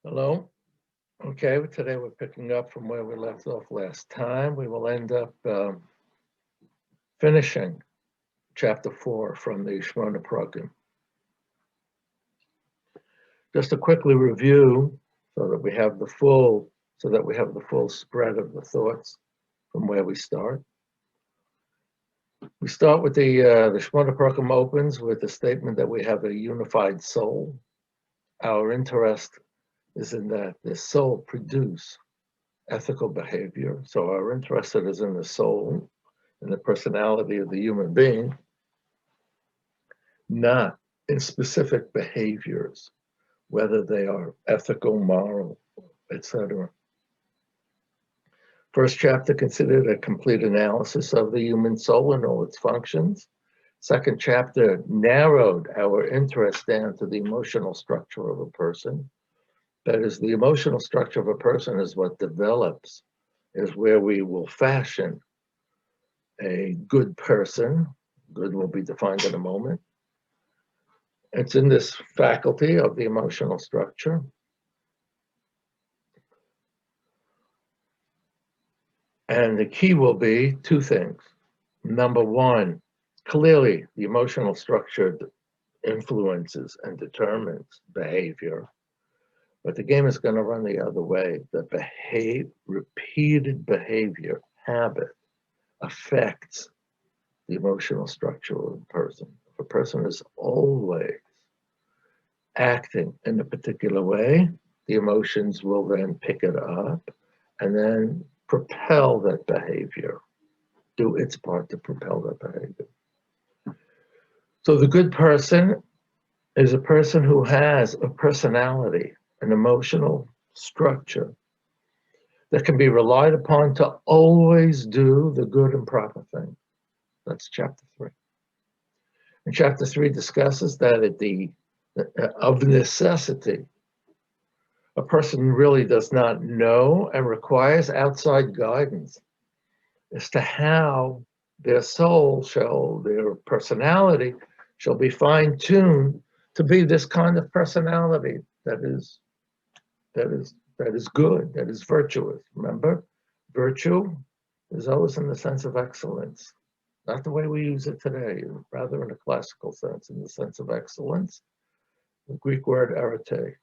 Hello. Okay, today we're picking up from where we left off last time. We will end up finishing chapter 4 from the Shmona Pragim. Just to quickly review, so that we have the full spread of the thoughts from where we start. We start with the Shmona Pragim opens with the statement that we have a unified soul. Our interest is in that the soul produce ethical behavior. So our interest is in the soul, in the personality of the human being, not in specific behaviors, whether they are ethical, moral, etc. First chapter considered a complete analysis of the human soul and all its functions. Second chapter narrowed our interest down to the emotional structure of a person. That is, the emotional structure of a person is what develops, is where we will fashion a good person. Good will be defined in a moment. It's in this faculty of the emotional structure. And the key will be two things. Number one, clearly the emotional structure influences and determines behavior. But the game is going to run the other way. The repeated behavior, habit, affects the emotional structure of a person. If a person is always acting in a particular way, the emotions will then pick it up and then propel that behavior, do its part to propel that behavior. So the good person is a person who has a personality, an emotional structure that can be relied upon to always do the good and proper thing. That's chapter 3. And chapter 3 discusses that of necessity, a person really does not know and requires outside guidance as to how their soul their personality shall be fine-tuned to be this kind of personality that is good, that is virtuous. Remember, virtue is always in the sense of excellence, not the way we use it today, rather in a classical sense, in the sense of excellence, the Greek word arete.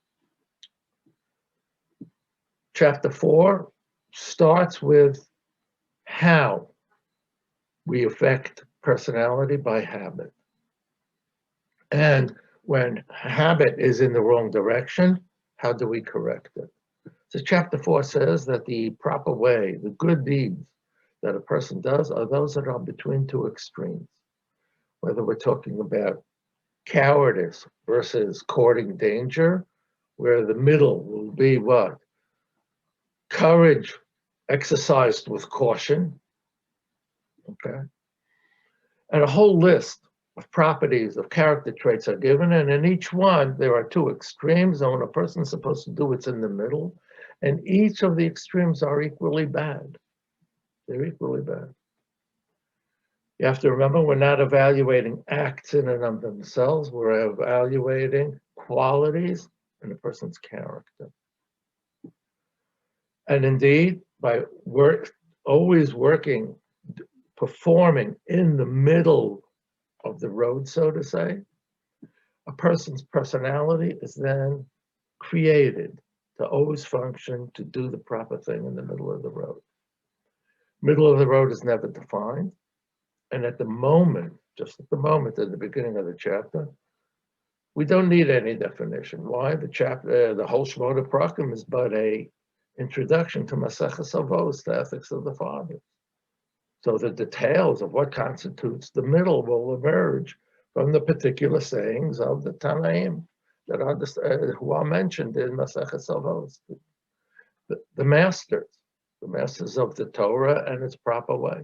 Chapter 4 starts with how we affect personality by habit. And when habit is in the wrong direction, how do we correct it? So chapter 4 says that the proper way, the good deeds that a person does are those that are between two extremes. Whether we're talking about cowardice versus courting danger, where the middle will be what? Courage exercised with caution, okay? And a whole list of properties, of character traits are given, and in each one, there are two extremes, and when a person's supposed to do what's in the middle, and each of the extremes are equally bad. They're equally bad. You have to remember, we're not evaluating acts in and of themselves, we're evaluating qualities in a person's character. And indeed, by always working, performing in the middle of the road, so to say, a person's personality is then created to always function, to do the proper thing in the middle of the road. Middle of the road is never defined. And at the moment, just at the moment, at the beginning of the chapter, we don't need any definition. Why? The whole Shmona Pragim is but a introduction to Maseches Avos, the ethics of the fathers. So the details of what constitutes the middle will emerge from the particular sayings of the Tanaim that are who are mentioned in Maseches Avos, the masters of the Torah and its proper way.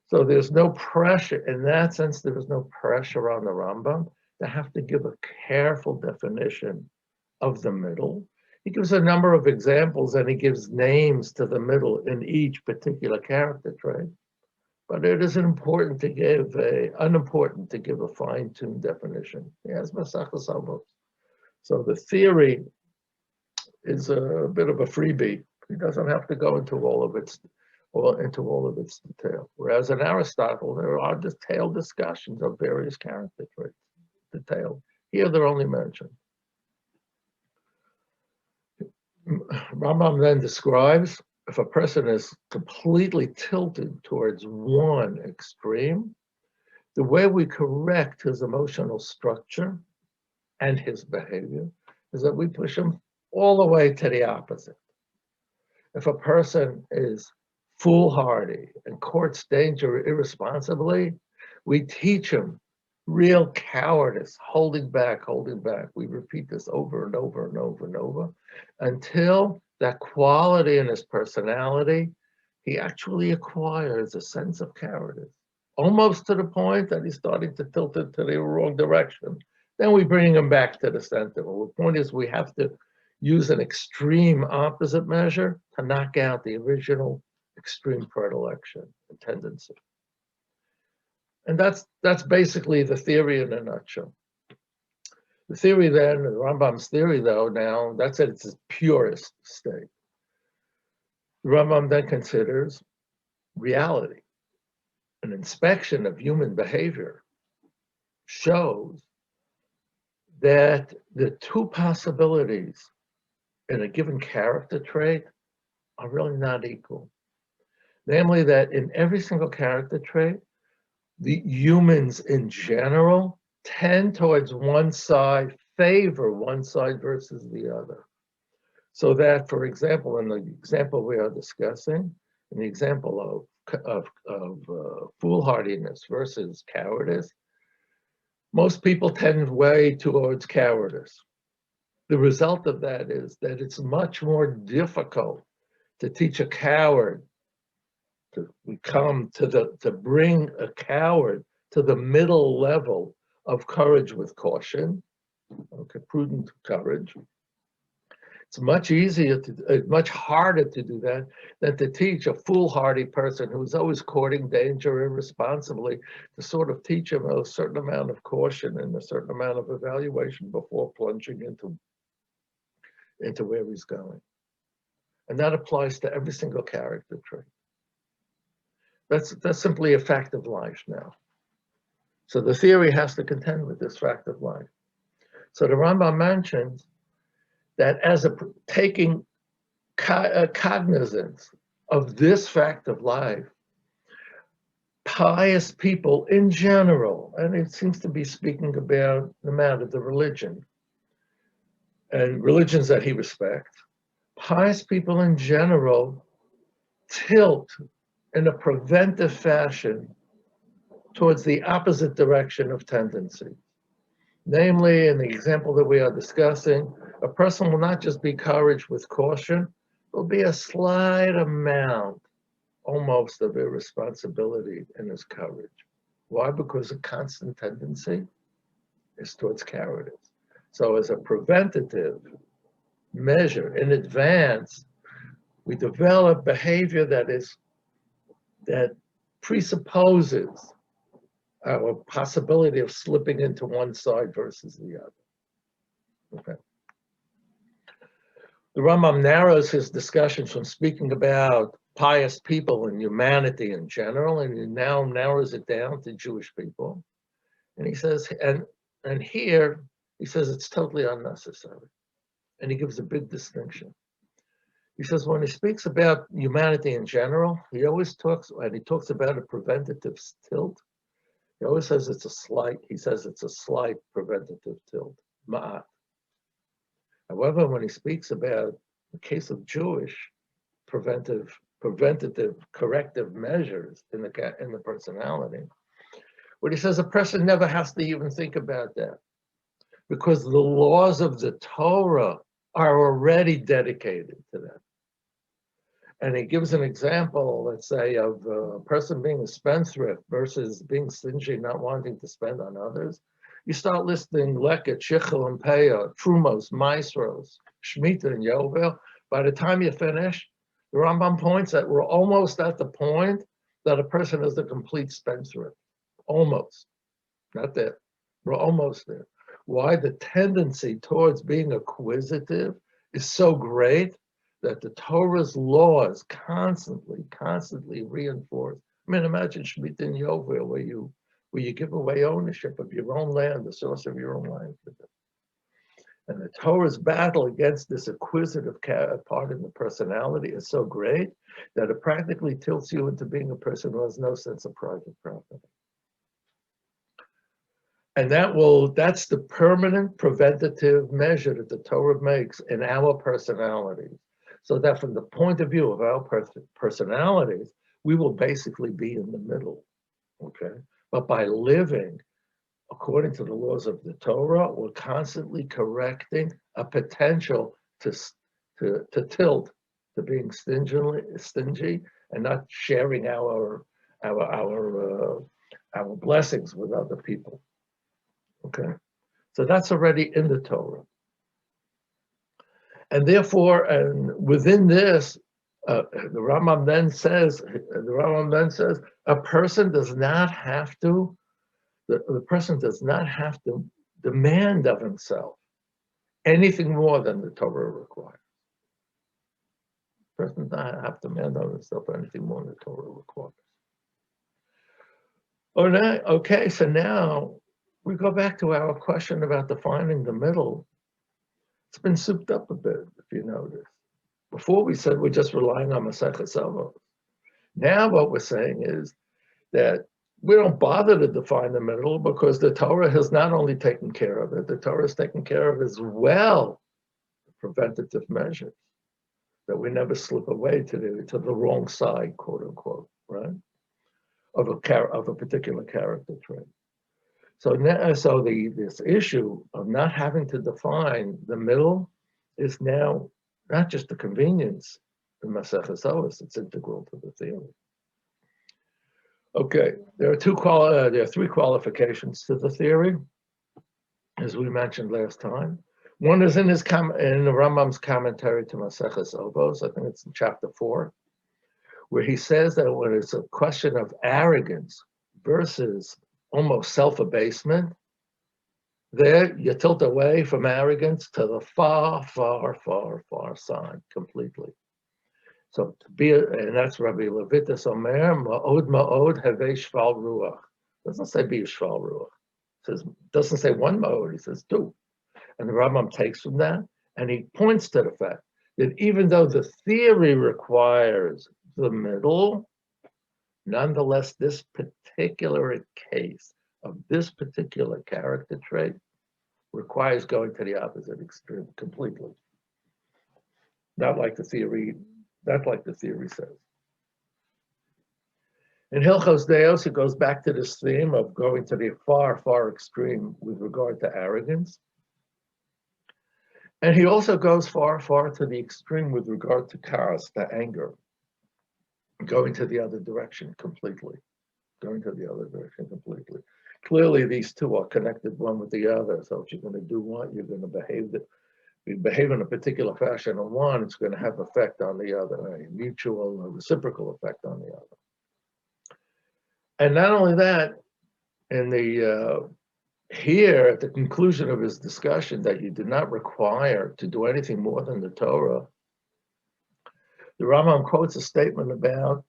So there's no pressure, in that sense, there is no pressure on the Rambam to have to give a careful definition of the middle. He gives a number of examples and he gives names to the middle in each particular character trait. But it is unimportant to give a fine-tuned definition. He has Maseches Avos. So the theory is a bit of a freebie. He doesn't have to go into all of its detail. Whereas in Aristotle, there are detailed discussions of various character traits, detailed. Here they're only mentioned. Rambam then describes if a person is completely tilted towards one extreme, the way we correct his emotional structure and his behavior is that we push him all the way to the opposite. If a person is foolhardy and courts danger irresponsibly, we teach him real cowardice, holding back, holding back. We repeat this over and over and over and over until that quality in his personality, he actually acquires a sense of cowardice, almost to the point that he's starting to tilt it to the wrong direction. Then we bring him back to the center. Well, the point is we have to use an extreme opposite measure to knock out the original extreme predilection and tendency. And that's basically the theory in a nutshell. The theory then, the Rambam's theory though, now that's at its purest state. The Rambam then considers reality. An inspection of human behavior shows that the two possibilities in a given character trait are really not equal. Namely, that in every single character trait, the humans in general tend towards one side, favor one side versus the other. So that, for example, in the example we are discussing, in the example of foolhardiness versus cowardice, most people tend way towards cowardice. The result of that is that it's much more difficult to teach a coward to bring a coward to the middle level of courage with caution, okay, prudent courage. It's much harder to do that than to teach a foolhardy person who's always courting danger irresponsibly, to sort of teach him a certain amount of caution and a certain amount of evaluation before plunging into where he's going. And that applies to every single character trait. That's simply a fact of life now. So the theory has to contend with this fact of life. So the Rambam mentions that as taking cognizance of this fact of life, pious people in general, and it seems to be speaking about the matter of the religion and religions that he respects, pious people in general tilt in a preventive fashion towards the opposite direction of tendency. Namely, in the example that we are discussing, a person will not just be courage with caution, there'll be a slight amount almost of irresponsibility in his courage. Why? Because a constant tendency is towards cowardice. So as a preventative measure in advance, we develop behavior that presupposes our possibility of slipping into one side versus the other. Okay. The Rambam narrows his discussion from speaking about pious people and humanity in general, and he now narrows it down to Jewish people. And he says, and here he says it's totally unnecessary. And he gives a big distinction. He says when he speaks about humanity in general, he always talks, and he talks about a preventative tilt. He always says it's a slight preventative tilt, ma'at. However, when he speaks about the case of Jewish preventative corrective measures in the personality, what he says a person never has to even think about that, because the laws of the Torah are already dedicated to that. And he gives an example, let's say, of a person being a spendthrift versus being stingy, not wanting to spend on others. You start listing Leket, Shichel, and Peah, Trumos, Maestros, Shemitah, and Yovel. By the time you finish, the Rambam points that we're almost at the point that a person is a complete spendthrift. Almost. Not there. We're almost there. Why? The tendency towards being acquisitive is so great that the Torah's laws constantly reinforce. I mean, imagine Shemitah in Yovel, where you give away ownership of your own land, the source of your own land. And the Torah's battle against this acquisitive part in the personality is so great that it practically tilts you into being a person who has no sense of private property. And that's the permanent preventative measure that the Torah makes in our personalities. So that from the point of view of our personalities, we will basically be in the middle, okay? But by living according to the laws of the Torah, we're constantly correcting a potential to tilt, to being stingy and not sharing our blessings with other people. Okay, so that's already in the Torah, and therefore, and within this, the Rambam then says, a person does not have to. The person does not have to demand of himself anything more than the Torah requires. The person does not have to demand of himself anything more than the Torah requires. Okay, so now we go back to our question about defining the middle. It's been souped up a bit, if you notice. Before we said we're just relying on Maseches Avos. Now what we're saying is that we don't bother to define the middle because the Torah has not only taken care of it, the Torah has taken care of as well preventative measures that we never slip away to the wrong side, quote unquote, right? Of a particular character trait. So now, this issue of not having to define the middle is now not just a convenience in Maseches Avos, it's integral to the theory. Okay, there are three qualifications to the theory, as we mentioned last time. One is in the Rambam's commentary to Maseches Avos, I think it's in chapter 4, where he says that when it's a question of arrogance versus almost self-abasement, there you tilt away from arrogance to the far side completely. So and that's Rabbi Levitas Omer, ma'od have shval ruach. Doesn't say be shval ruach. Doesn't say one ma'od, he says two. And the Rambam takes from that, and he points to the fact that even though the theory requires the middle, nonetheless, this particular case of this particular character trait requires going to the opposite extreme completely. Not like the theory says. In Hilchos Deos, it goes back to this theme of going to the far extreme with regard to arrogance. And he also goes far to the extreme with regard to chaos, to anger, going to the other direction completely. Clearly, these two are connected one with the other. So if you're going to do one, you're going to behave in a particular fashion on one, it's going to have effect on the other, a mutual, a reciprocal effect on the other. And not only that, here at the conclusion of his discussion that you did not require to do anything more than the Torah, the Rambam quotes a statement about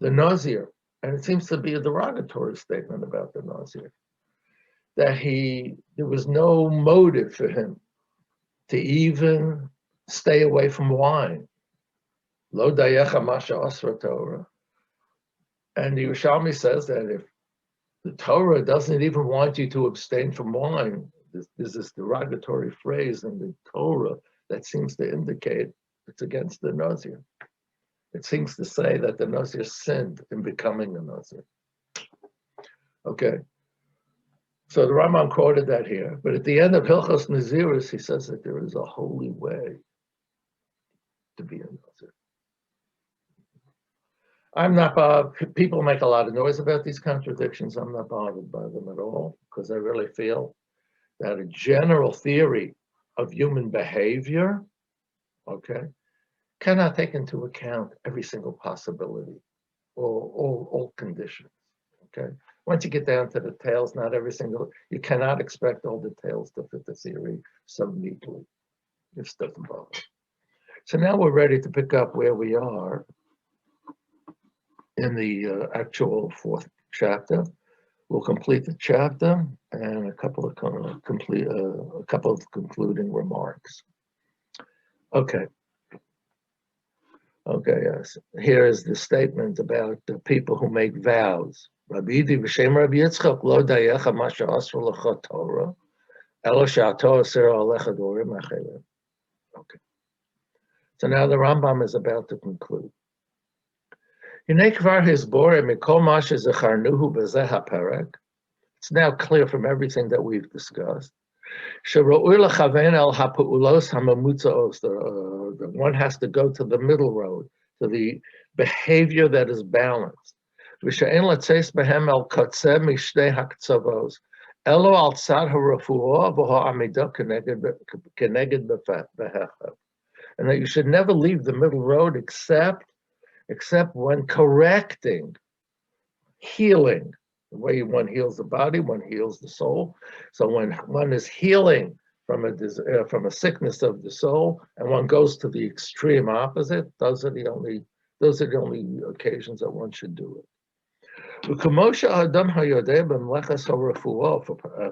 the Nazir, and it seems to be a derogatory statement about the Nazir, that there was no motive for him to even stay away from wine. Lo dayecha masha asra Torah. And the Yerushalmi says that if the Torah doesn't even want you to abstain from wine, there's this derogatory phrase in the Torah that seems to indicate it's against the Nazir. It seems to say that the Nazir sinned in becoming a Nazir. Okay. So the Rambam quoted that here, but at the end of Hilchos Naziris, he says that there is a holy way to be a Nazir. I'm not bothered. People make a lot of noise about these contradictions. I'm not bothered by them at all, because I really feel that a general theory of human behavior, okay, cannot take into account every single possibility or all conditions, okay? Once you get down to the details, you cannot expect all details to fit the theory so neatly. This doesn't bother. So now we're ready to pick up where we are in the actual fourth chapter. We'll complete the chapter and a couple of concluding remarks. Okay. Okay, yes. Here is the statement about the people who make vows. Rabbi v'shem Rabbi Yitzchak lo dayecha ma she'asru lecha Torah, elo she'atorah asera alecha dorim acherim. Okay. So now the Rambam is about to conclude. Hinei kvar hisboreh mikol ma she'zacharnuhu b'zeh haperek. It's now clear from everything that we've discussed. She'ro'ur lechaven el ha'pu'ulos hamamutzaos. One has to go to the middle road, to the behavior that is balanced. V'she'en latzeis behem el kotzeh mishnei haktzavos. Elo al tzad ha'refuah v'ha'amidah keneged behechav. And that you should never leave the middle road except when correcting, healing. The way one heals the body, one heals the soul. So when one is healing from a sickness of the soul, and one goes to the extreme opposite, those are the only occasions that one should do it. For a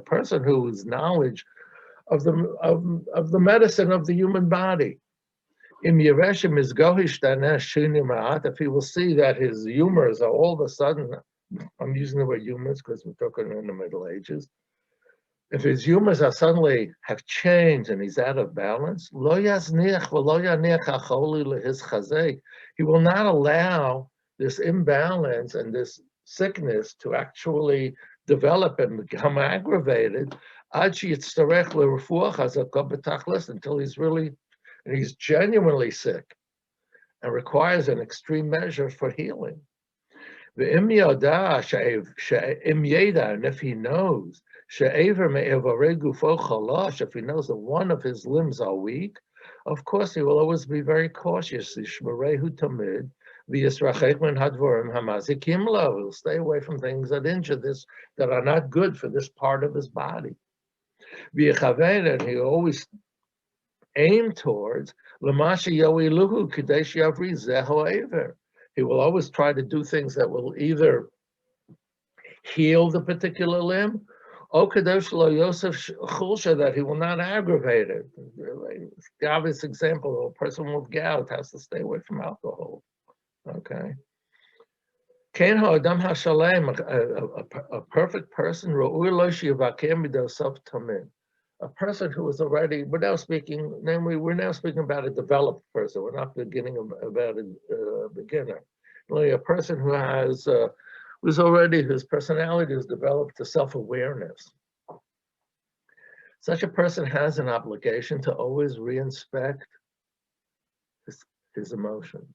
person who has knowledge of the medicine of the human body, if he will see that his humors are all of a sudden, I'm using the word humors because we're talking in the Middle Ages. If his humors are suddenly have changed and he's out of balance, he will not allow this imbalance and this sickness to actually develop and become aggravated until he's genuinely sick and requires an extreme measure for healing. And if he knows, if he knows that one of his limbs are weak, of course he will always be very cautious. He'll stay away from things that injure this, that are not good for this part of his body. And he always aim towards he will always try to do things that will either heal the particular limb or that he will not aggravate it. The obvious example, a person with gout has to stay away from alcohol. Okay. A perfect person, a person who is already, we're now speaking about a developed person. We're not beginning about a beginner. Only a person who has, who's already, his personality has developed to self-awareness. Such a person has an obligation to always reinspect his emotions.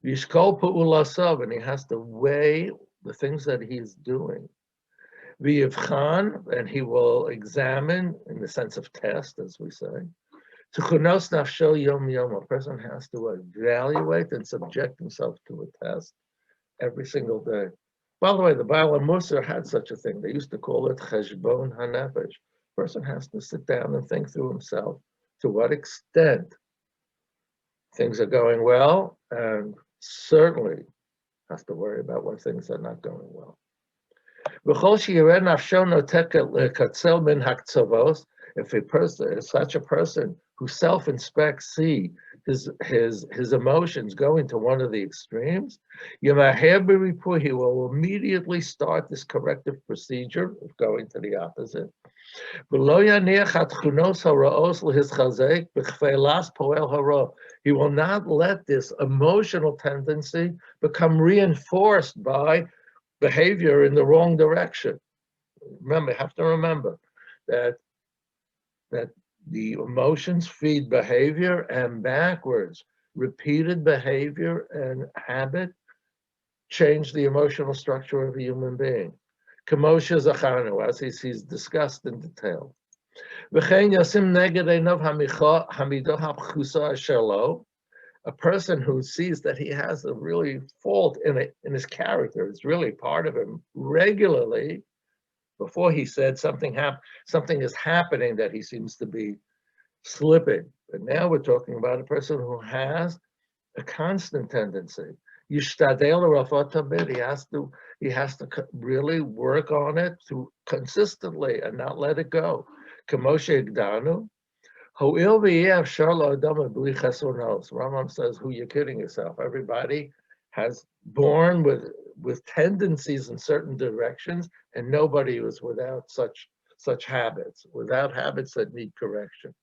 Yishkol pu'ulasav, and he has to weigh the things that he's doing. V'yivchan, and he will examine, in the sense of test, as we say. Tuchunos nafsho yom yom, a person has to evaluate and subject himself to a test every single day. By the way, the Baal Musar had such a thing. They used to call it cheshbon hanefesh. A person has to sit down and think through himself to what extent things are going well, and certainly has to worry about when things are not going well. If such a person who self-inspects his emotions going to one of the extremes, he will immediately start this corrective procedure of going to the opposite. He will not let this emotional tendency become reinforced by behavior in the wrong direction. Remember, you have to remember that the emotions feed behavior, and backwards, repeated behavior and habit change the emotional structure of a human being. Kamosha Zachanu, as he's discussed in detail. A person who sees that he has a really fault in his character, it's really part of him regularly. Before he said something is happening that he seems to be slipping. But now we're talking about a person who has a constant tendency. Yishtadel rafot tabid. He has to really work on it to consistently and not let it go. Kamoshe Igdanu. Ho'il v'yev shar la'adam b'li chesunos. Rambam says, who you're kidding yourself. Everybody has born with tendencies in certain directions, and nobody was without such habits, without habits that need correction.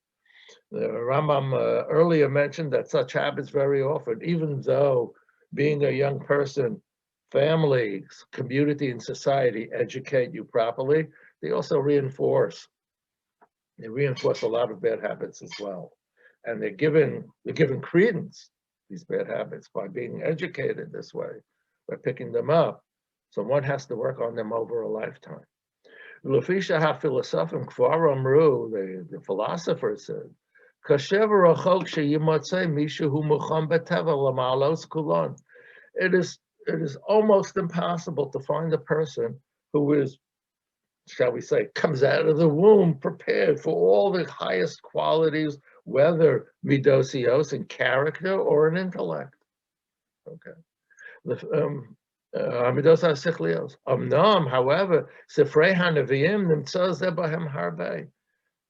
The Rambam earlier mentioned that such habits very often, even though being a young person, families, community, and society educate you properly, they also reinforce a lot of bad habits as well. And they're given credence, these bad habits, by being educated this way, by picking them up. So one has to work on them over a lifetime. Lufisha ha-philosophim kvar amru, the philosopher said, kashev rachok sheyimotzei mishu hu mucham b'teva l'ma'alos kulon. It is almost impossible to find a person who is, shall we say, comes out of the womb prepared for all the highest qualities, whether midosios in character or in intellect. Okay. Amidos HaSichlios. However, Sifrei HaNeviim nimtzah zeh bahem harbe.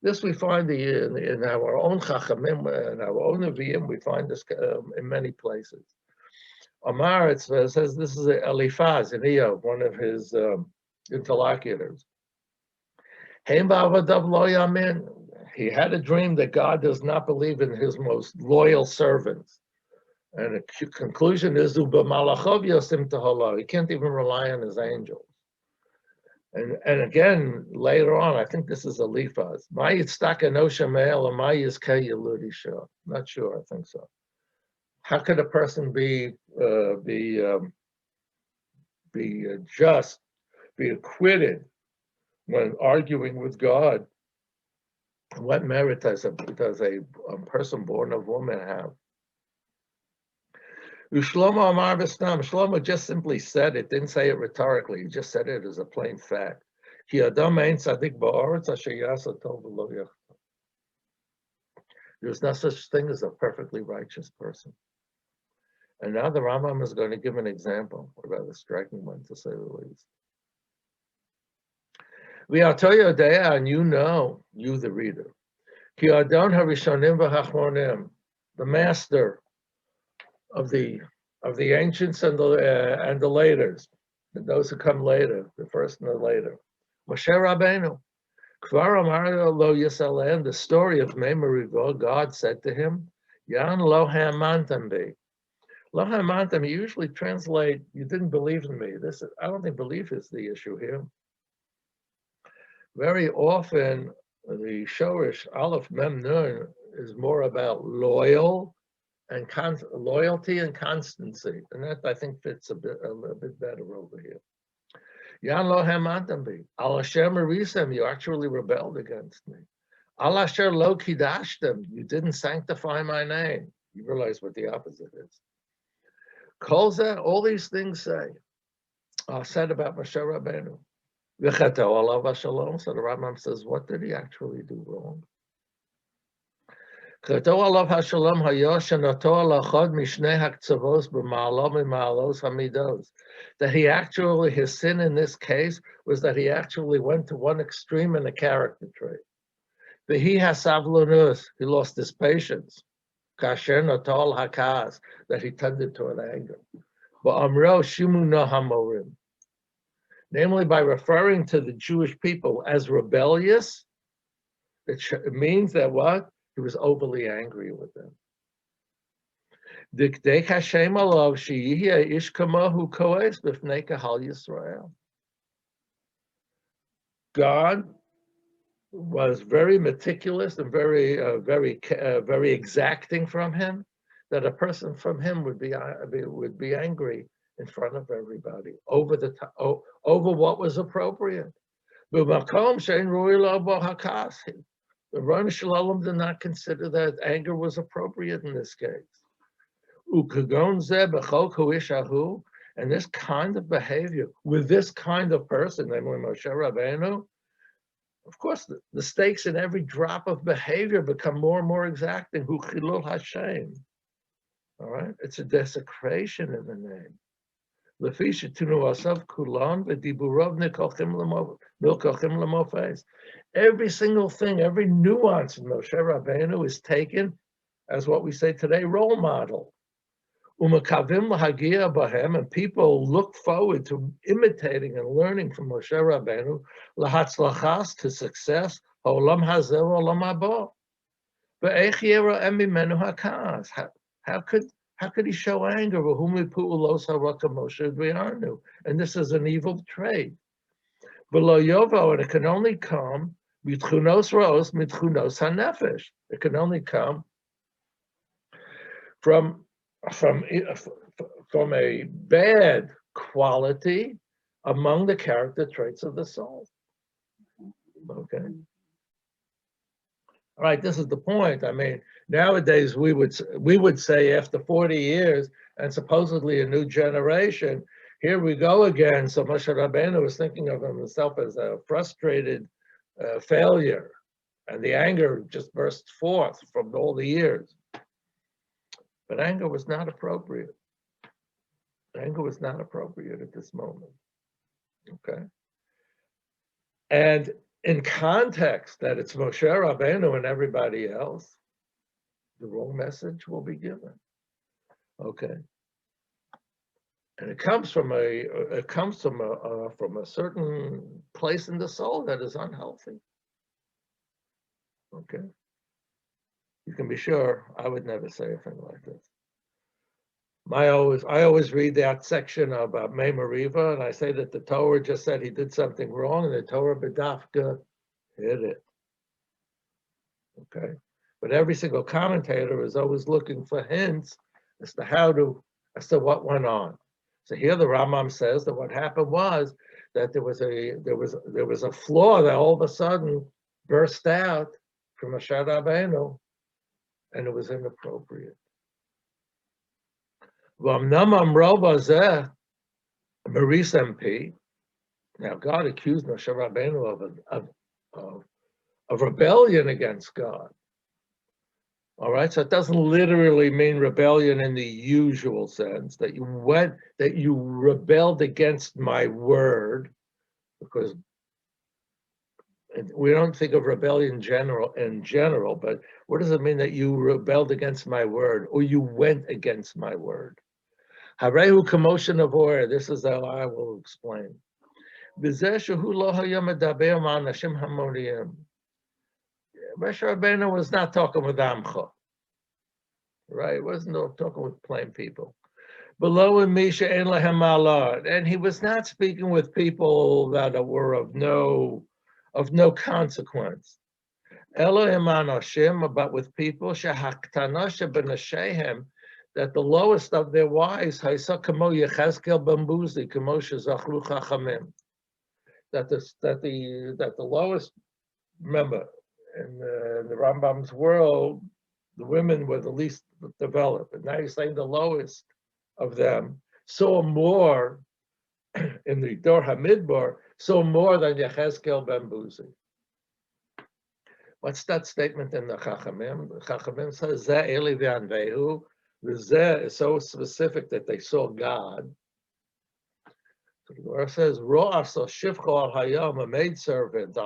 This we find in our own Chachamim, in our own Nevi'im, we find this in many places. Amar, it says this is Eliphaz in Eov, one of his interlocutors. He had a dream that God does not believe in his most loyal servants. And the conclusion is, he can't even rely on his angels. And again, later on, I think this is Eliphaz. Not sure, I think so. How could a person be just, be acquitted when arguing with God? What merit does a person born of woman have? Shlomo Amar B'Stam. Shlomo just simply said it, didn't say it rhetorically. He just said it as a plain fact. There's no such thing as a perfectly righteous person. And now the Rambam is going to give an example, a rather striking one to say the least. And you know, you the reader, the master of the ancients and the laters, and those who come later, the first and the later. Moshe Rabbeinu, Kvar Amar Lo Yisrael, the story of Memorigo, God said to him, Yan Lo Hamantam Bi. Lo Hamantam, you usually translate, you didn't believe in me. I don't think belief is the issue here. Very often, the Shorish Aleph Mem Nun is more about loyalty and constancy, and that I think fits a little bit better over here. Yan lo hamantam bi, al asher merisem, you actually rebelled against me. Al asher lo kidashtem, you didn't sanctify my name. You realize what the opposite is. Kol zeh, all these things are said about Moshe Rabbeinu. V'cheto alav hashalom, so the Rambam says, what did he actually do wrong? That he actually, his sin in this case was that he actually went to one extreme in a character trait. He has savlunus, he lost his patience. Kasher notol hakas, that he tended toward anger. But amro shimu no hamorim, namely by referring to the Jewish people as rebellious, it means that what? He was overly angry with them. God was very meticulous and very exacting from him, that a person from him would be angry in front of everybody over what was appropriate. The Ron Shalom did not consider that anger was appropriate in this case. And this kind of behavior with this kind of person, namely Moshe Rabbeinu, Of course, the stakes in every drop of behavior become more and more exacting. Hu chilul Hashem. All right, it's a desecration in the name. Every single thing, every nuance in Moshe Rabbeinu is taken as what we say today, role model. And people look forward to imitating and learning from Moshe Rabbeinu lahatzlachas, to success, ha'olam hazeh ha'olam haba. How could he show anger? And this is an evil trait. And it can only come it can only come from a bad quality among the character traits of the soul. Okay. All right, this is the point. I mean, nowadays we would say after 40 years and supposedly a new generation, here we go again. So Moshe Rabbeinu was thinking of himself as a frustrated failure, and the anger just burst forth from all the years. But anger was not appropriate. Anger was not appropriate at this moment. Okay. And in context that it's Moshe Rabbeinu and everybody else, the wrong message will be given. Okay. And it comes from a certain place in the soul that is unhealthy. Okay. You can be sure I would never say a thing like this. I always read that section about Mei Mariva, and I say that the Torah just said he did something wrong, and the Torah B'dafka hid it. Okay, but every single commentator is always looking for hints as to what went on. So here the Rambam says that what happened was that there was a flaw that all of a sudden burst out from Moshe Rabbeinu, and it was inappropriate. Now God accused Moshe Rabbeinu of rebellion against God. All right, so it doesn't literally mean rebellion in the usual sense that you rebelled against my word, because we don't think of rebellion in general, but what does it mean that you rebelled against my word or you went against my word? Harehu commotion of war. This is how I will explain. Moshe Rabbeinu was not talking with Amcha, right? He wasn't talking with plain people. Below in Misha ein lahem malad, and he was not speaking with people that were of no consequence. Elohim anoshim, but with people shehaktanosha benashehem, that the lowest of their wives, Haisa kamo Yechezkel bambuzi, kamo shezachlu chachamim, that the lowest, remember, in the Rambam's world, the women were the least developed, and now he's saying the lowest of them saw more in the Dor HaMidbar, saw more than Yechezkel bambuzi. What's that statement in the Chachamim? The Chachamim says, Zeh Eli v'anvehu. The Zeh is so specific that they saw God. So the Gemara says, Ro'ah saw Shivcho al Hayam, a maidservant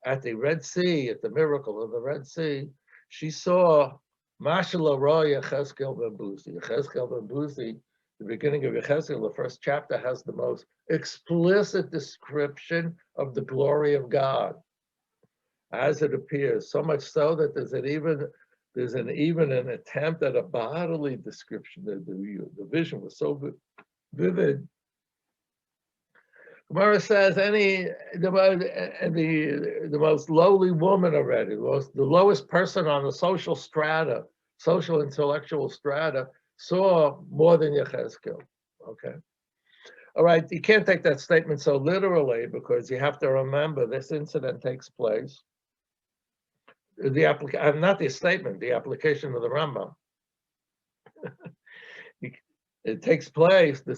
at the Red Sea, at the miracle of the Red Sea. She saw Mashala Ra Yechezkel bambuzi. Yechezkel bambuzi, the beginning of Yechezkel, the first chapter, has the most explicit description of the glory of God, as it appears, so much so that there's even an attempt at a bodily description. The vision was so vivid. Gemara says the most lowly woman already, the lowest person on the social intellectual strata, saw more than Yechezkel. Okay. All right, you can't take that statement so literally, because you have to remember this incident takes place. Not the statement, the application of the Rambam. It takes place, the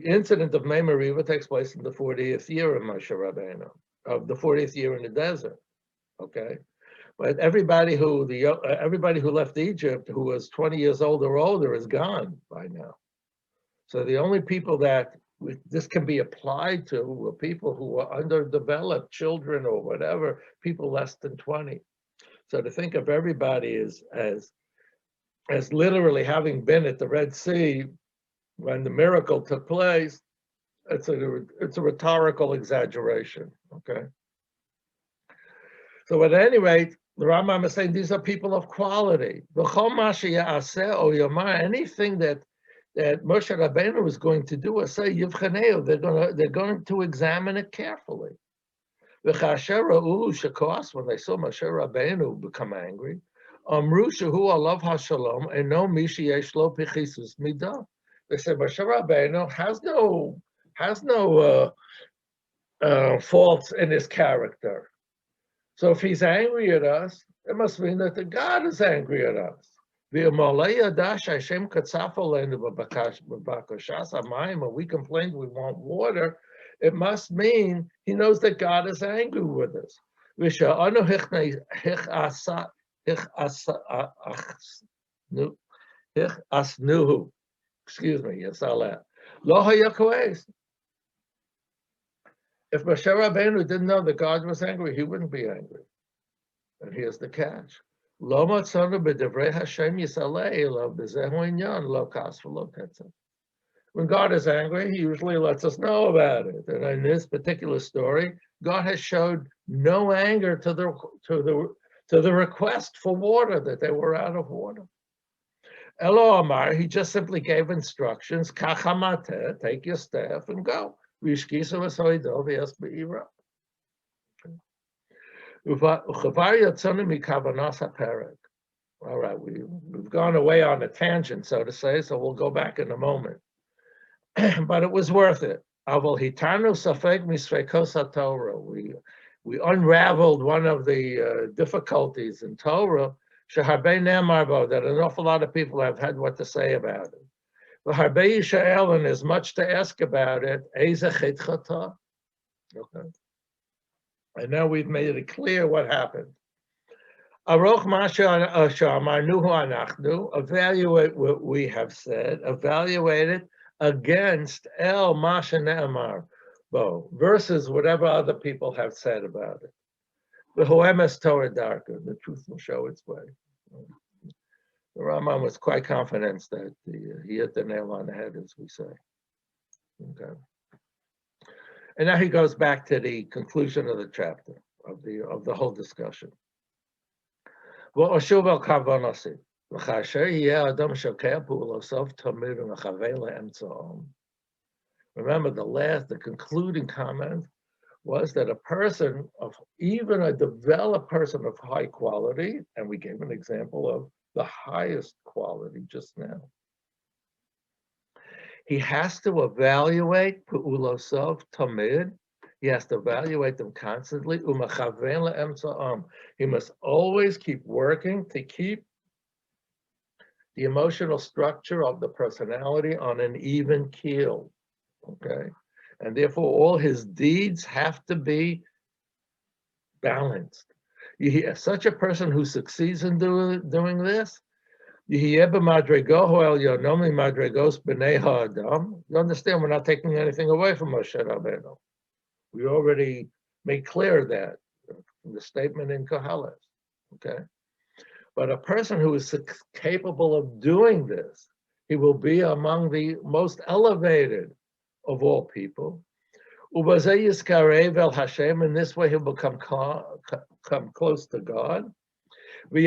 incident of Mei Mariva takes place in the 40th year of Moshe Rabbeinu. of the 40th year in the desert. Okay, but everybody who left Egypt who was 20 years old or older is gone by now. So the only people that this can be applied to were people who were underdeveloped, children or whatever, people less than 20. So to think of everybody as literally having been at the Red Sea when the miracle took place, it's a rhetorical exaggeration. Okay. So at any rate, the Rambam is saying these are people of quality. Anything that Moshe Rabbeinu is going to do, say they're going to examine it carefully. When they saw Moshe Rabbeinu become angry, they said Moshe Rabbeinu has no faults in his character. So if he's angry at us, it must mean that the God is angry at us. When we complained we want water, it must mean he knows that God is angry with us. Excuse me, yes, I'll add. If Moshe Rabbeinu didn't know that God was angry, he wouldn't be angry. And here's the catch. When God is angry, he usually lets us know about it. And in this particular story, God has showed no anger to the request for water, that they were out of water. Elo Amar, he just simply gave instructions, Kachamate, take your staff and go. All right, we've gone away on a tangent, so to say, so we'll go back in a moment. But it was worth it. We unraveled one of the difficulties in Torah, that an awful lot of people have had what to say about it. And there's much to ask about it. Okay. And now we've made it clear what happened. Evaluate what we have said, evaluate it against El Masha Ne'amar, versus whatever other people have said about it. The Hoemes Torah Darka, the truth will show its way. The Rambam was quite confident that he hit the nail on the head, as we say. Okay. And now he goes back to the conclusion of the chapter, of the whole discussion. Remember, the concluding comment was that a person even a developed person of high quality, and we gave an example of the highest quality just now, he has to evaluate pu'ulosov tamid. He has to evaluate them constantly. He must always keep working to keep the emotional structure of the personality on an even keel. Okay, and therefore all his deeds have to be balanced. Such a person who succeeds in doing this, you understand, we're not taking anything away from Moshe Rabbeinu. We already made clear that in the statement in Koheles. Okay, but a person who is capable of doing this, he will be among the most elevated of all people. In this way, he'll come close to God. And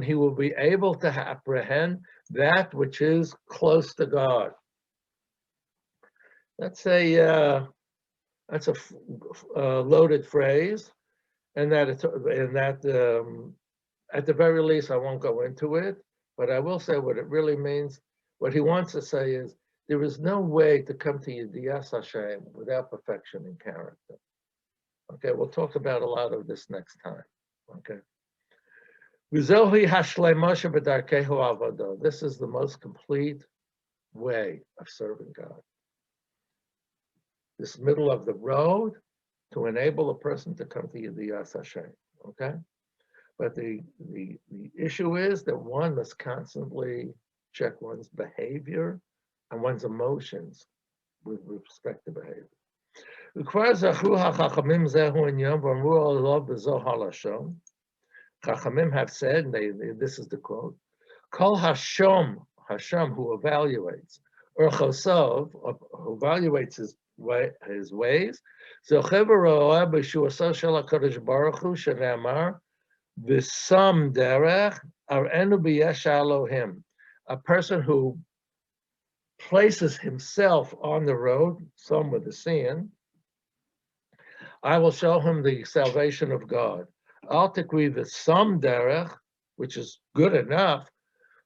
he will be able to apprehend that which is close to God. That's a loaded phrase, and at the very least, I won't go into it, but I will say what it really means. What he wants to say is, there is no way to come to Yediyas Hashem without perfection in character. Okay, we'll talk about a lot of this next time. Okay. This is the most complete way of serving God. This middle of the road to enable a person to come to Yediyas Hashem. Okay? But the issue is that one must constantly check one's behavior and one's emotions with respect to behavior. Chachamim have said, and this is the quote, Kol Hashem, Hashem who evaluates, or Chosov, who evaluates his ways, V'sam derech arenu b'yesh Elohim, a person who places himself on the road, some with the sin, I will show him the salvation of God. I'll agree the some derech, which is good enough,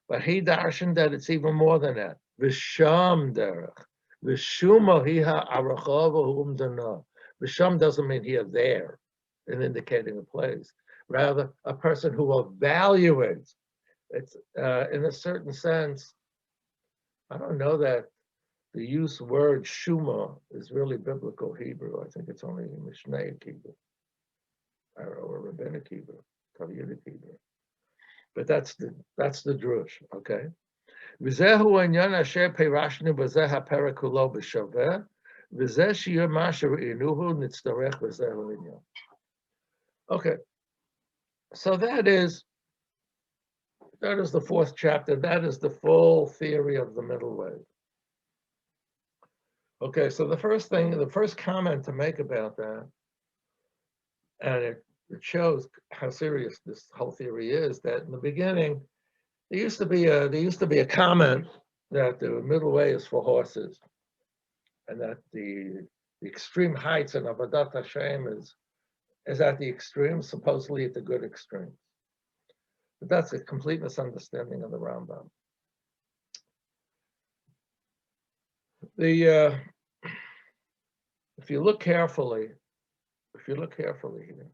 but he darshan that it's even more than that. V'sham derech, v'shuma hiha arachava humdana. V'sham doesn't mean here there, in indicating a place. Rather, a person who evaluates. It's in a certain sense. I don't know that the use word shuma is really biblical Hebrew. I think it's only Mishnaic Hebrew or Rabbinic Hebrew, Talmudic Hebrew. But that's the drush, okay? V'zehu anyan asher peirashnu b'zeh haperek kulo b'shaveh v'zeh shiyur masher inuhu nitzdarech v'zehu anyan. Okay, so that is the fourth chapter. That is the full theory of the middle way. Okay, so the first comment to make about that, and it shows how serious this whole theory is, that in the beginning, there used to be a comment that the middle way is for horses, and that the extreme heights in Avodat Hashem is at the extremes, supposedly at the good extremes. But that's a complete misunderstanding of the Rambam. If you look carefully here,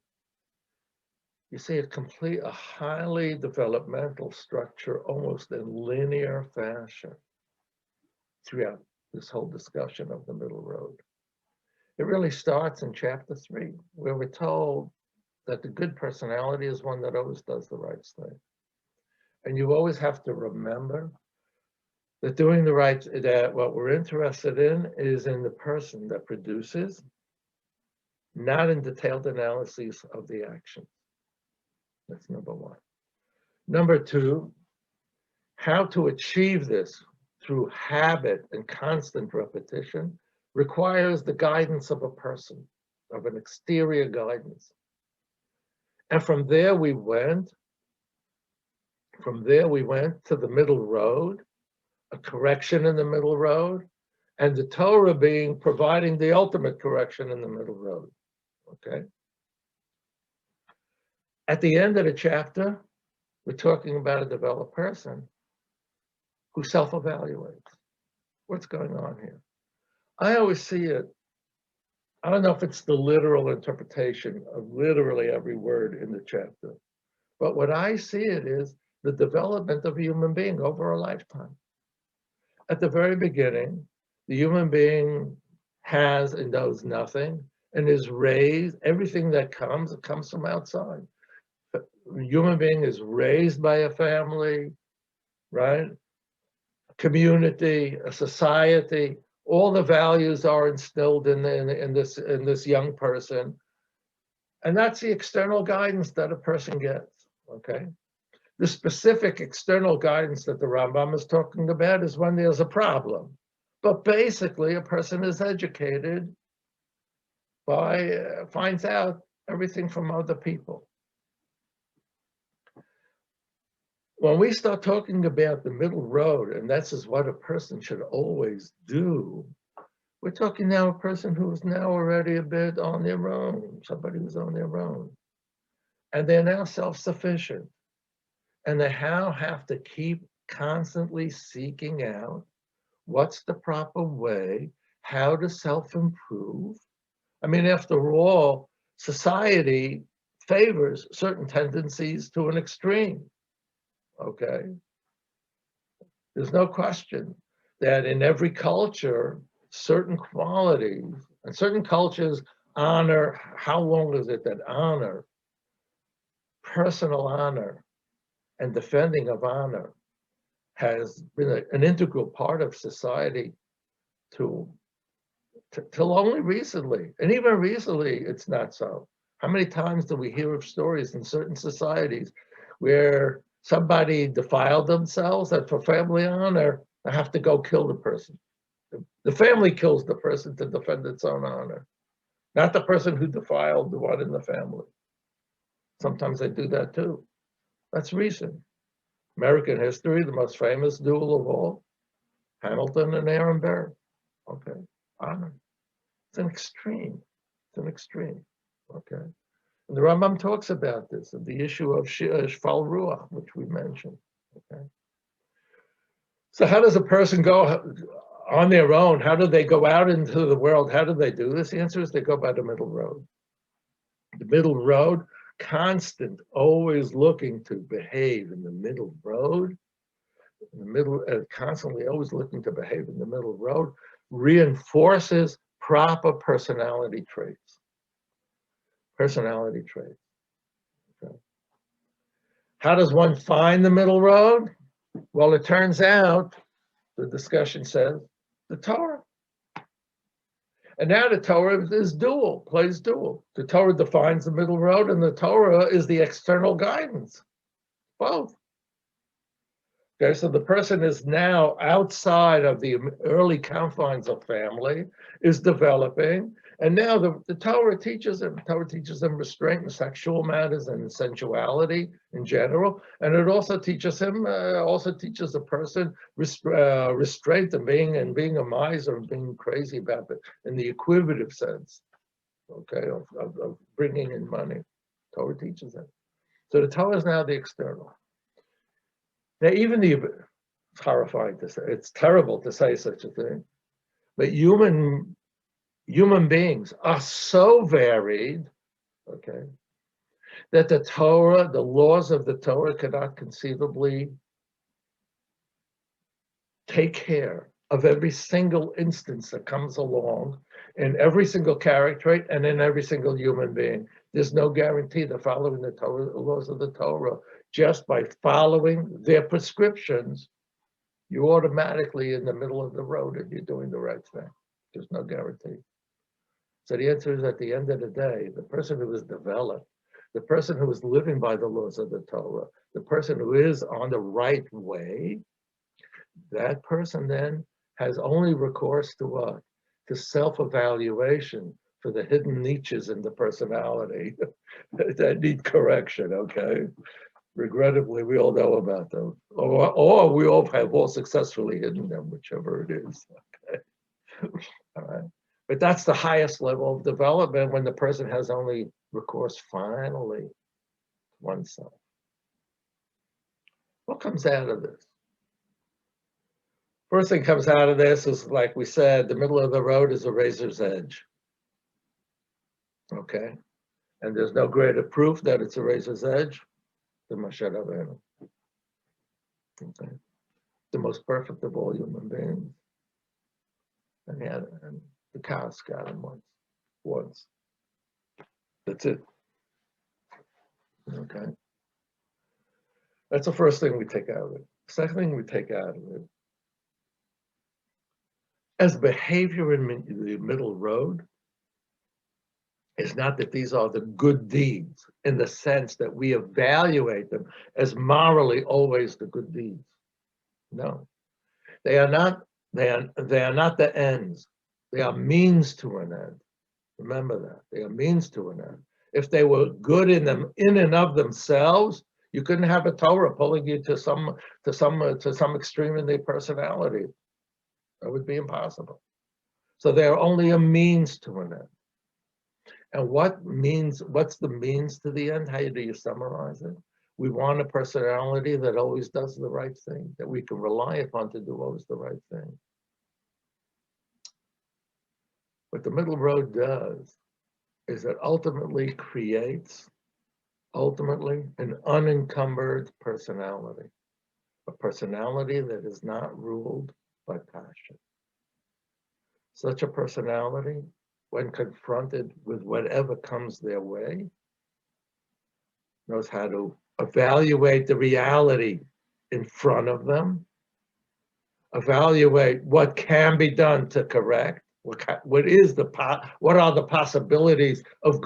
you see a highly developmental structure, almost in linear fashion, throughout this whole discussion of the middle road. It really starts in chapter 3, where we're told that the good personality is one that always does the right thing. And you always have to remember that that what we're interested in is in the person that produces, not in detailed analyses of the actions. That's number one. Number two, how to achieve this through habit and constant repetition requires the guidance of a person, of an exterior guidance. And from there we went to the middle road, a correction in the middle road, and the Torah providing the ultimate correction in the middle road. Okay? At the end of the chapter, we're talking about a developed person who self-evaluates. What's going on here? I always see it, I don't know if it's the literal interpretation of literally every word in the chapter, but what I see it is the development of a human being over a lifetime. At the very beginning, the human being has and knows nothing and is raised, everything that comes, it comes from outside. The human being is raised by a family, right? A community, a society. All the values are instilled in this young person. And that's the external guidance that a person gets, okay? The specific external guidance that the Rambam is talking about is when there's a problem. But basically, a person is educated finds out everything from other people. When we start talking about the middle road, and this is what a person should always do, we're talking now a person who is now already a bit on their own, somebody who's on their own. And they're now self-sufficient. And they now have to keep constantly seeking out what's the proper way, how to self-improve. I mean, after all, society favors certain tendencies to an extreme, okay? There's no question that in every culture, certain qualities, and certain cultures honor, how long is it that honor, personal honor, and defending of honor has been an integral part of society to till only recently. And even recently, it's not so. How many times do we hear of stories in certain societies where somebody defiled themselves and for family honor, they have to go kill the person? The family kills the person to defend its own honor, not the person who defiled the one in the family. Sometimes they do that too. That's recent. American history, the most famous duel of all, Hamilton and Aaron Burr. Okay, honor. It's an extreme. It's an extreme. Okay. And the Rambam talks about this, of the issue of Shval Ruach, which we mentioned. Okay. So how does a person go on their own? How do they go out into the world? How do they do this? The answer is they go by the middle road. The middle road, constant, always looking to behave in the middle road, in the middle, constantly always looking to behave in the middle road, reinforces proper personality traits. Personality traits. Okay. How does one find the middle road? Well, it turns out, the discussion says, the Torah. And now the Torah is dual, plays dual. The Torah defines the middle road, and the Torah is the external guidance. Both. Okay, so the person is now outside of the early confines of family, is developing, and now the Torah teaches them. Torah teaches them restraint in sexual matters and sensuality in general, and it also teaches him, also teaches the person restraint and being a miser and being crazy about it in the equivocative sense, okay, of bringing in money. Torah teaches them. So the Torah is now the external. Now, even it's horrifying to say, it's terrible to say such a thing, but human beings are so varied, okay, that the Torah, the laws of the Torah cannot conceivably take care of every single instance that comes along in every single character trait and in every single human being. There's no guarantee that following the Torah, the laws of the Torah, just by following their prescriptions, you're automatically in the middle of the road and you're doing the right thing. There's no guarantee. So the answer is, at the end of the day, the person who is developed, the person who is living by the laws of the Torah, the person who is on the right way, that person then has only recourse to what? To self-evaluation for the hidden niches in the personality that need correction, okay? Regrettably, we all know about them, or we all have all successfully hidden them, whichever it is. Okay, all right. But that's the highest level of development, when the person has only recourse finally to oneself. What comes out of this? First thing comes out of this is, like we said, the middle of the road is a razor's edge. Okay, and there's no greater proof that it's a razor's edge than Moshe Rabbeinu. Okay, the most perfect of all human beings, and the cows got him once. That's it. Okay, that's the first thing we take out of it. Second thing we take out of it, as behavior in the middle road, is not that these are the good deeds in the sense that we evaluate them as morally always the good deeds. No, they are not. They are not the ends. They are means to an end. Remember that they are means to an end. If they were good in and of themselves, you couldn't have a Torah pulling you to some extreme in their personality. That would be impossible. So they are only a means to an end. And what's the means to the end? How do you summarize it? We want a personality that always does the right thing, that we can rely upon to do always the right thing. What the middle road does is it ultimately creates an unencumbered personality, a personality that is not ruled by passion. Such a personality when confronted with whatever comes their way, knows how to evaluate the reality in front of them, evaluate what can be done to correct, what are the possibilities of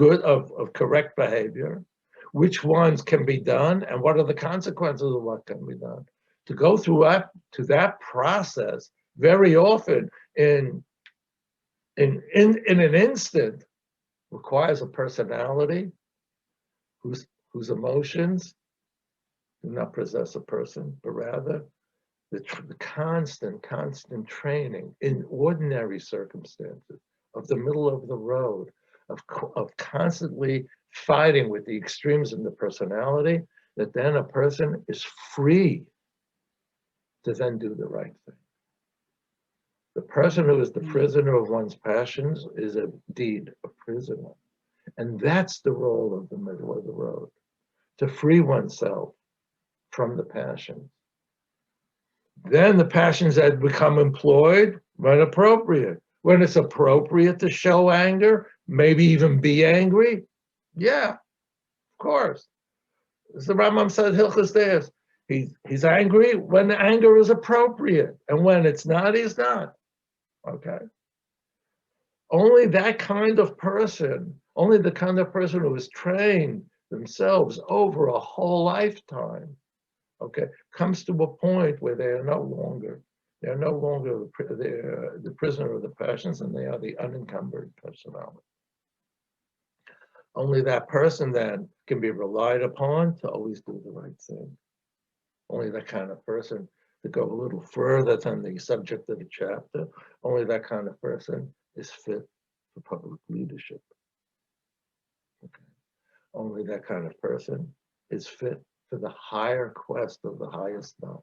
correct behavior, which ones can be done, and what are the consequences of what can be done. To go through that process very often in an instant requires a personality whose emotions do not possess a person, but rather the constant training in ordinary circumstances of the middle of the road, of constantly fighting with the extremes in the personality, that then a person is free to then do the right thing. The person who is the prisoner of one's passions is indeed a prisoner. And that's the role of the middle of the road, to free oneself from the passions. Then the passions that become employed when appropriate. When it's appropriate to show anger, maybe even be angry, yeah, of course. As the Rambam said, Hilchos Deis, he's angry when the anger is appropriate, and when it's not, he's not. Okay. Only that kind of person, only the kind of person who has trained themselves over a whole lifetime, okay, comes to a point where they're no longer the prisoner of the passions, and they are the unencumbered personality. Only that person then can be relied upon to always do the right thing. Only that kind of person, to go a little further than the subject of the chapter, only that kind of person is fit for public leadership. Okay. Only that kind of person is fit for the higher quest of the highest knowledge.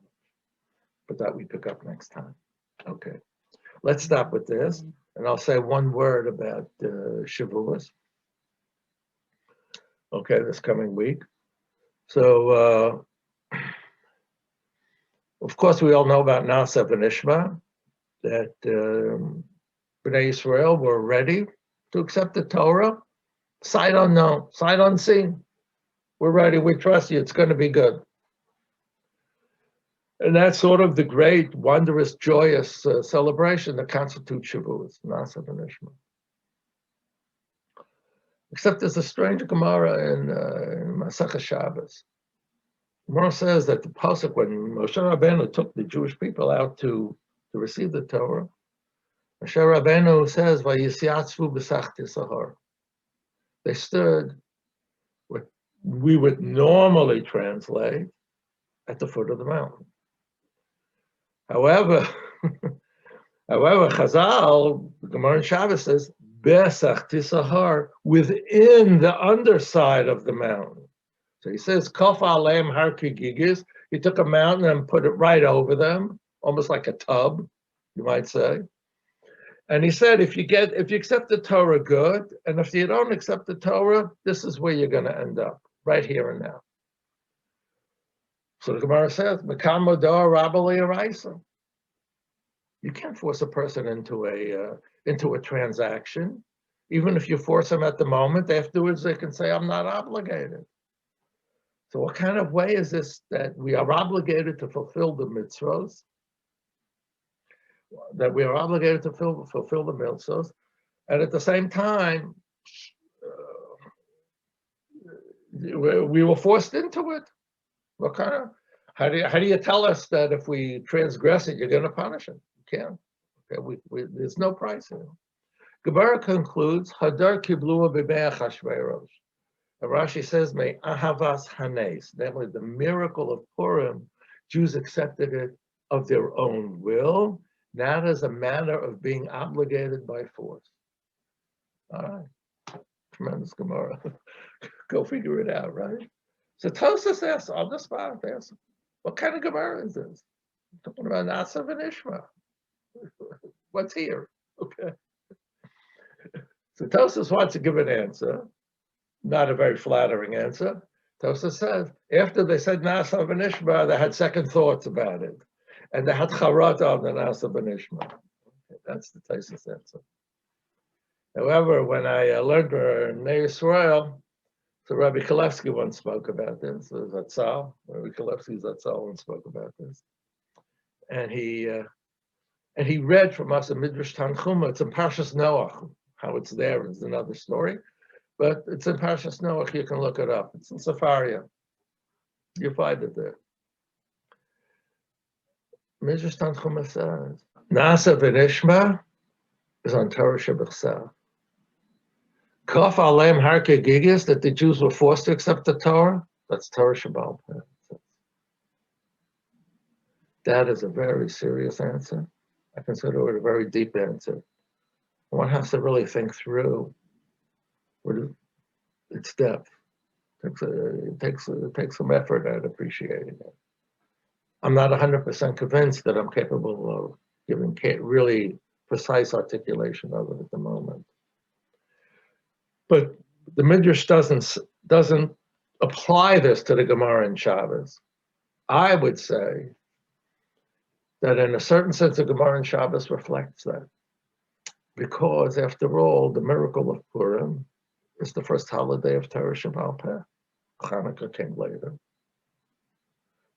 But that we pick up next time. Okay, let's stop with this, and I'll say one word about Shavuos. Okay, this coming week. So, of course, we all know about Naaseh and Ishma, that Bnei Israel were ready to accept the Torah, sight unknown, sight unseen. We're ready, we trust you, it's going to be good. And that's sort of the great, wondrous, joyous celebration that constitutes Shavuos, Naaseh and Ishma. Except there's a strange Gemara in Masechah Shabbos. Gemara says that the pasuk, when Moshe Rabbeinu took the Jewish people out to receive the Torah, Moshe Rabbeinu says, "Vayisyatzvu b'sachti sahar." They stood, what we would normally translate, at the foot of the mountain. However, Chazal, the Gemara in Shabbos says, Besachti Sahar, within the underside of the mountain. So he says, Kof Aleim Har Kigigis. He took a mountain and put it right over them, almost like a tub, you might say. And he said, if you accept the Torah, good, and if you don't accept the Torah, this is where you're going to end up, right here and now. So the Gemara says, Mekam Modar Rabali Araisa. You can't force a person into a transaction. Even if you force them at the moment, afterwards they can say, I'm not obligated. So what kind of way is this that we are obligated to fulfill the mitzvos? That we are obligated to fulfill the mitzvos, and at the same time, we were forced into it. What kind of? How do you tell us that if we transgress it, you're going to punish it? You can't. Okay, there's no price in it. Gemara concludes, Hadar kiblua b'be'ach Hashverosh. And Rashi says, "May ahavas hanes," namely the miracle of Purim, Jews accepted it of their own will, not as a matter of being obligated by force. All right, tremendous Gemara. Go figure it out, right? So Tosas asks on the spot, what kind of Gemara is this? Talking about Naaseh and Ishma. What's here? Okay. So Tosas wants to give an answer. Not a very flattering answer. Tosas says, after they said Naaseh and Ishma, they had second thoughts about it. And they had charata on the Naaseh and Ishma. Okay, that's the Tosas answer. However, when I learned in Israel, so Rabbi Kalevsky once spoke about this. Zatzal, Rabbi Kalevsky Zatzal once spoke about this, and he read from us a Midrash Tanchuma. It's in Parshas Noach. How it's there is another story, but it's in Parshas Noach. You can look it up. It's in Sefaria. You find it there. Midrash Tanchuma says, Nasa v'nishma is on Torah Shabbat. Kaf Alem Harke Gigis, that the Jews were forced to accept the Torah, that's Torah Shabbat. That is a very serious answer. I consider it a very deep answer. One has to really think through its depth. It takes some effort at appreciating it. I'm not 100% convinced that I'm capable of giving really precise articulation of it at the moment. But the Midrash doesn't apply this to the Gemara in Shabbos. I would say that in a certain sense, the Gemara in Shabbos reflects that. Because after all, the miracle of Purim is the first holiday of Torah Shabbat Peh. Hanukkah came later.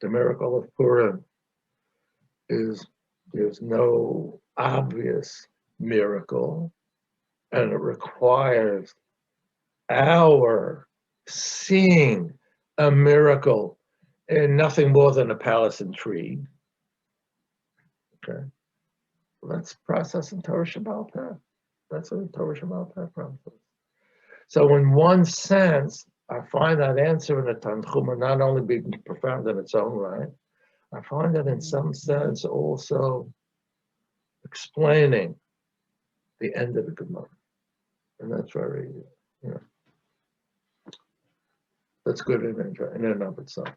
The miracle of Purim is there's no obvious miracle, and it requires our seeing a miracle in nothing more than a palace intrigue. Okay, well, that's processing Torah Shabbat Peh. That's a Torah Shabbat Peh process. So in one sense, I find that answer in the Tanchuma not only being profound in its own right, I find that in some sense also explaining the end of the Gemara. And that's very, that's good in and of itself.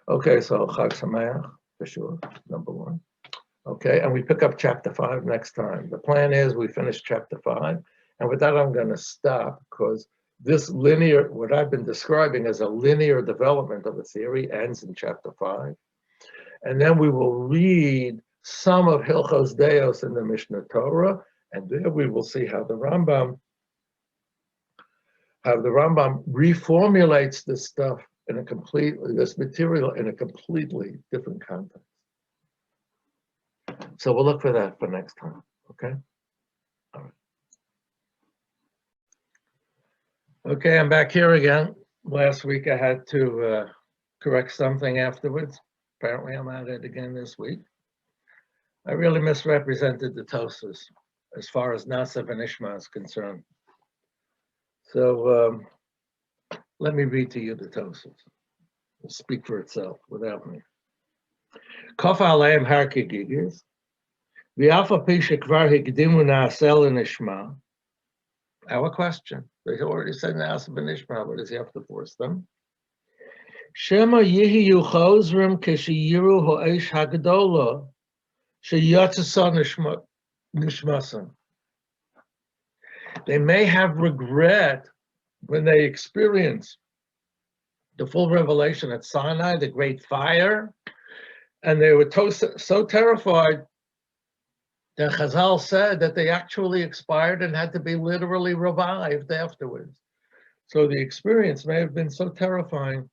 Okay, so Chag Sameach, for sure, number one. Okay, and we pick up chapter 5 next time. The plan is we finish chapter 5, and with that I'm going to stop because this linear, what I've been describing as a linear development of a theory ends in chapter 5. And then we will read some of Hilchos Deos in the Mishnah Torah, and there we will see how the Rambam reformulates this stuff in this material in a completely different context. So we'll look for that for next time, okay? All right. Okay, I'm back here again. Last week I had to correct something afterwards. Apparently I'm at it again this week. I really misrepresented the Tosas as far as Nasa v'nishma is concerned. So let me read to you the Tosas. It'll speak for itself without me. Kof aleim har kegigis, v'afa pi shekvar hikdimu na'asel nishma. Our question. They already said Nasa v'nishma, but does he have to force them? Shema yihiyu chozrim keshiyiru ho'esh hagdola sheyatzasa nishmasan. They may have regret when they experience the full revelation at Sinai, the great fire, and they were so terrified that Chazal said that they actually expired and had to be literally revived afterwards. So the experience may have been so terrifying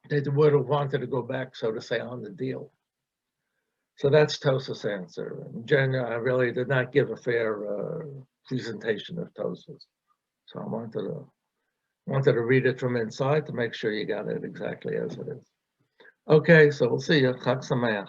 they would have wanted to go back, so to say, on the deal. So that's Tosas' answer. Jen, I really did not give a fair presentation of Tosas. So I wanted to read it from inside to make sure you got it exactly as it is. Okay, so we'll see you. Chag Sameach.